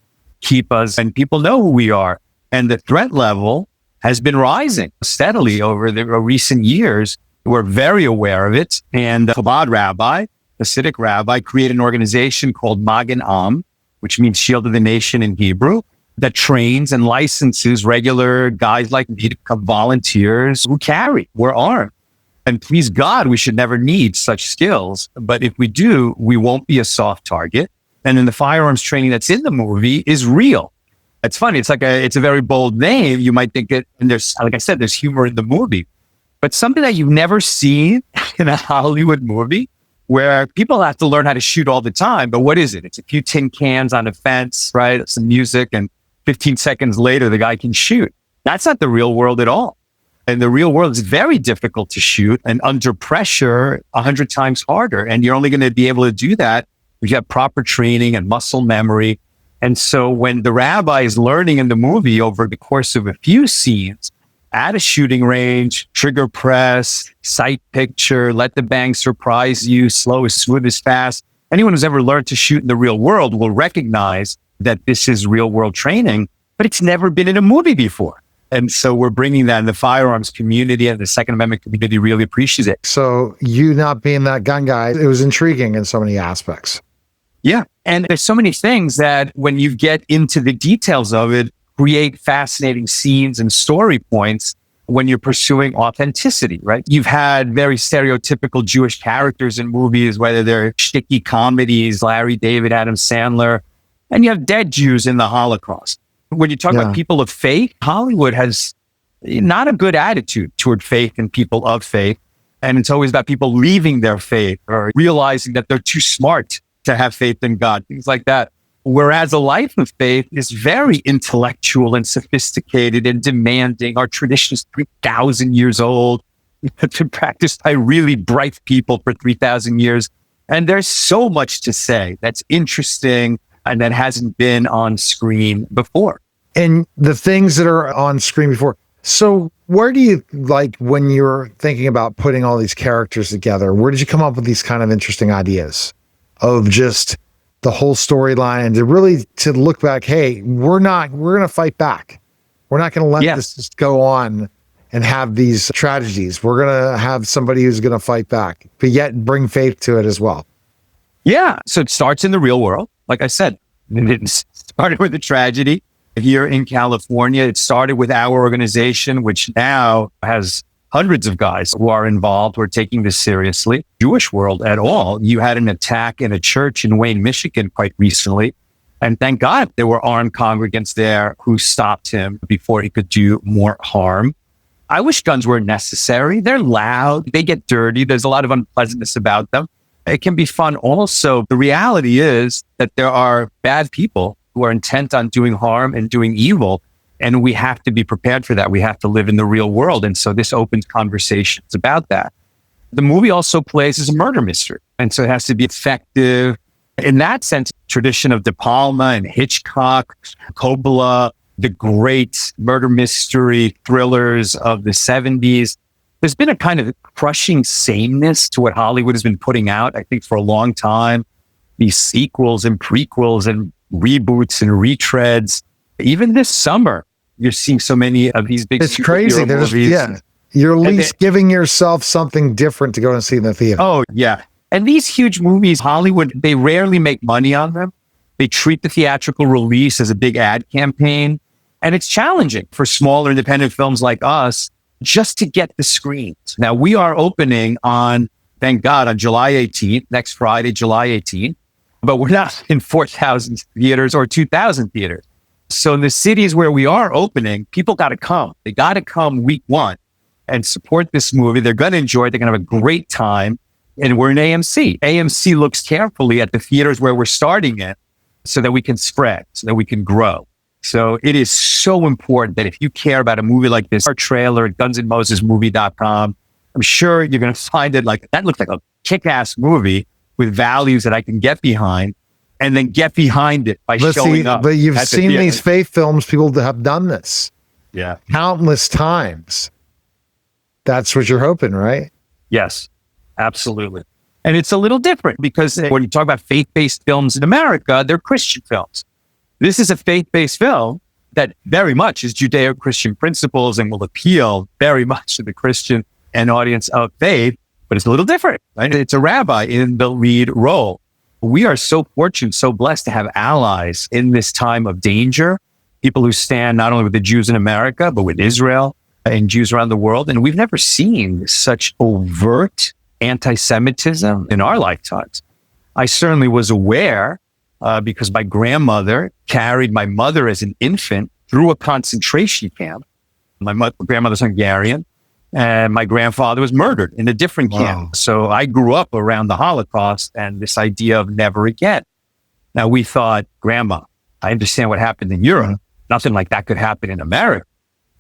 kippahs, and people know who we are. And the threat level has been rising steadily over the recent years. We're very aware of it. And the Chabad rabbi, Hasidic rabbi, created an organization called Magen Am, which means Shield of the Nation in Hebrew, that trains and licenses regular guys like me to become volunteers who carry. We're armed. And please God, we should never need such skills. But if we do, we won't be a soft target. And then the firearms training that's in the movie is real. It's funny. It's a very bold name. You might think it, and there's, like I said, there's humor in the movie. but something that you've never seen in a Hollywood movie where people have to learn how to shoot all the time. But what is it? It's a few tin cans on a fence, right? Some music, and 15 seconds later, the guy can shoot. That's not the real world at all. And the real world is very difficult to shoot, and under pressure, 100 times harder. And you're only going to be able to do that if you have proper training and muscle memory. And so when the rabbi is learning in the movie over the course of a few scenes at a shooting range, trigger press, sight picture, let the bang surprise you, slow as smooth as fast. Anyone who's ever learned to shoot in the real world will recognize that this is real world training, but it's never been in a movie before. And so we're bringing that in the firearms community, and the Second Amendment community really appreciates it. So you not being that gun guy, it was intriguing in so many aspects. Yeah. And there's so many things that when you get into the details of it, create fascinating scenes and story points when you're pursuing authenticity, right? You've had very stereotypical Jewish characters in movies, whether they're shticky comedies, Larry David, Adam Sandler, and you have dead Jews in the Holocaust. When you talk about people of faith, Hollywood has not a good attitude toward faith and people of faith. And it's always about people leaving their faith or realizing that they're too smart to have faith in God, things like that. Whereas a life of faith is very intellectual and sophisticated and demanding. Our tradition is 3,000 years old. It's been practiced by really bright people for 3,000 years. And there's so much to say that's interesting and that hasn't been on screen before. And the things that are on screen before. So where do you, like, when you're thinking about putting all these characters together, where did you come up with these kind of interesting ideas of just the whole storyline, and to really to look back, hey, we're going to fight back. We're not going to let this just go on and have these tragedies. We're going to have somebody who's going to fight back, but yet bring faith to it as well. Yeah. So it starts in the real world. Like I said, it started with a tragedy here in California. It started with our organization, which now has hundreds of guys who are involved, who are taking this seriously. Jewish world at all. You had an attack in a church in Wayne, Michigan quite recently. And thank God there were armed congregants there who stopped him before he could do more harm. I wish guns were necessary. They're loud. They get dirty. There's a lot of unpleasantness about them. It can be fun also. The reality is that there are bad people who are intent on doing harm and doing evil. And we have to be prepared for that. We have to live in the real world. And so this opens conversations about that. The movie also plays as a murder mystery. And so it has to be effective. In that sense, tradition of De Palma and Hitchcock, Coppola, the great murder mystery thrillers of the 70s. There's been a kind of crushing sameness to what Hollywood has been putting out, I think, for a long time. These sequels and prequels and reboots and retreads. Even this summer, you're seeing so many of these big It's crazy. movies. You're at least giving yourself something different to go and see in the theater. Oh, yeah. And these huge movies, Hollywood, they rarely make money on them. They treat the theatrical release as a big ad campaign. And it's challenging for smaller independent films like us just to get the screens. Now, we are opening on, thank God, on July 18th, next Friday, July 18th. But we're not in 4,000 theaters or 2,000 theaters. So in the cities where we are opening, people got to come. They got to come week one and support this movie. They're going to enjoy it. They're going to have a great time. And we're in AMC. AMC looks carefully at the theaters where we're starting it so that we can spread, so that we can grow. So it is so important that if you care about a movie like this, our trailer at gunsandmosesmovie.com, I'm sure you're going to find it like, that looks like a kick-ass movie with values that I can get behind, and then get behind it by showing up. But you've seen these faith films, people that have done this. Yeah. Countless times. That's what you're hoping, right? Yes, absolutely. And it's a little different because when you talk about faith-based films in America, they're Christian films. This is a faith-based film that very much is Judeo-Christian principles and will appeal very much to the Christian and audience of faith, but it's a little different, right? It's a rabbi in the lead role. We are so fortunate, so blessed to have allies in this time of danger, people who stand not only with the Jews in America, but with Israel and Jews around the world. And we've never seen such overt anti-Semitism in our lifetimes. I certainly was aware because my grandmother carried my mother as an infant through a concentration camp. My grandmother's Hungarian. And my grandfather was murdered in a different Wow. camp. So I grew up around the Holocaust and this idea of never again. Now we thought, Grandma, I understand what happened in Europe. Nothing like that could happen in America.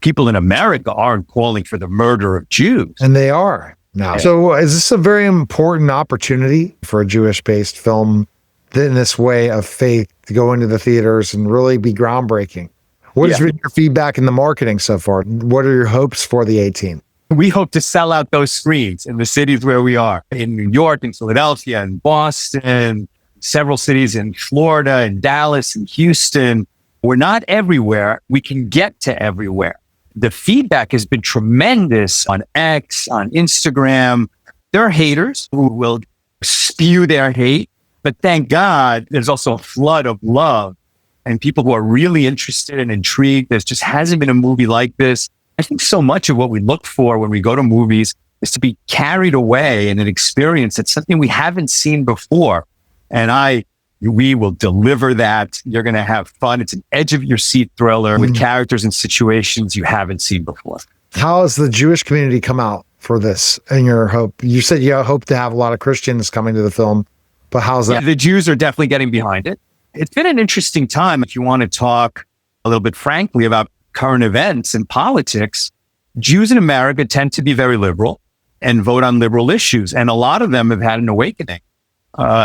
People in America aren't calling for the murder of Jews. And they are now. Yeah. So is this a very important opportunity for a Jewish-based film in this way of faith to go into the theaters and really be groundbreaking? What has Yeah. been your feedback in the marketing so far? What are your hopes for the 18? We hope to sell out those screens in the cities where we are, in New York, in Philadelphia, in Boston, several cities in Florida, in Dallas, in Houston. We're not everywhere. We can get to everywhere. The feedback has been tremendous on X, on Instagram. There are haters who will spew their hate, but thank God there's also a flood of love and people who are really interested and intrigued. There just hasn't been a movie like this. I think so much of what we look for when we go to movies is to be carried away in an experience that's something we haven't seen before. And we will deliver that. You're going to have fun. It's an edge of your seat thriller with characters and situations you haven't seen before. How has the Jewish community come out for this in your hope? You said you hope to have a lot of Christians coming to the film, but how's Yeah, that? the Jews are definitely getting behind it. It's been an interesting time. If you want to talk a little bit frankly about current events and politics, Jews in America tend to be very liberal and vote on liberal issues. And a lot of them have had an awakening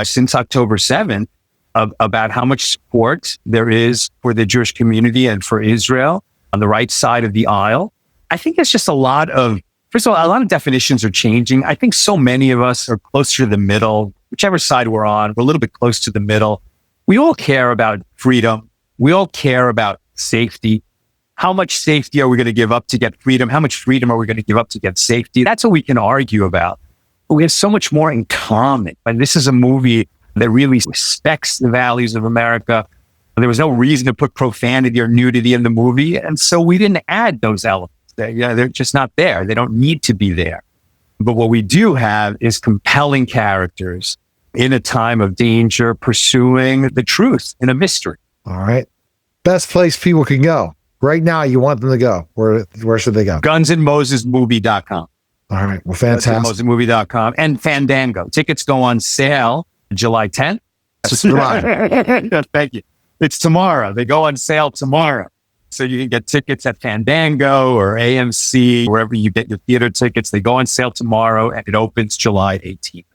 since October 7th about how much support there is for the Jewish community and for Israel on the right side of the aisle. I think there's just first of all, a lot of definitions are changing. I think so many of us are closer to the middle, whichever side we're on, we're a little bit close to the middle. We all care about freedom. We all care about safety. How much safety are we going to give up to get freedom? How much freedom are we going to give up to get safety? That's what we can argue about. But we have so much more in common. And this is a movie that really respects the values of America. There was no reason to put profanity or nudity in the movie. And so we didn't add those elements. They're just not there. They don't need to be there. But what we do have is compelling characters in a time of danger pursuing the truth in a mystery. All right. Best place people can go. Right now, you want them to go. Where should they go? GunsandMosesMovie.com. All right. Well, fantastic. GunsandMosesMovie.com and Fandango. Tickets go on sale July 10th. Thank you. It's tomorrow. They go on sale tomorrow. So you can get tickets at Fandango or AMC, wherever you get your theater tickets. They go on sale tomorrow and it opens July 18th.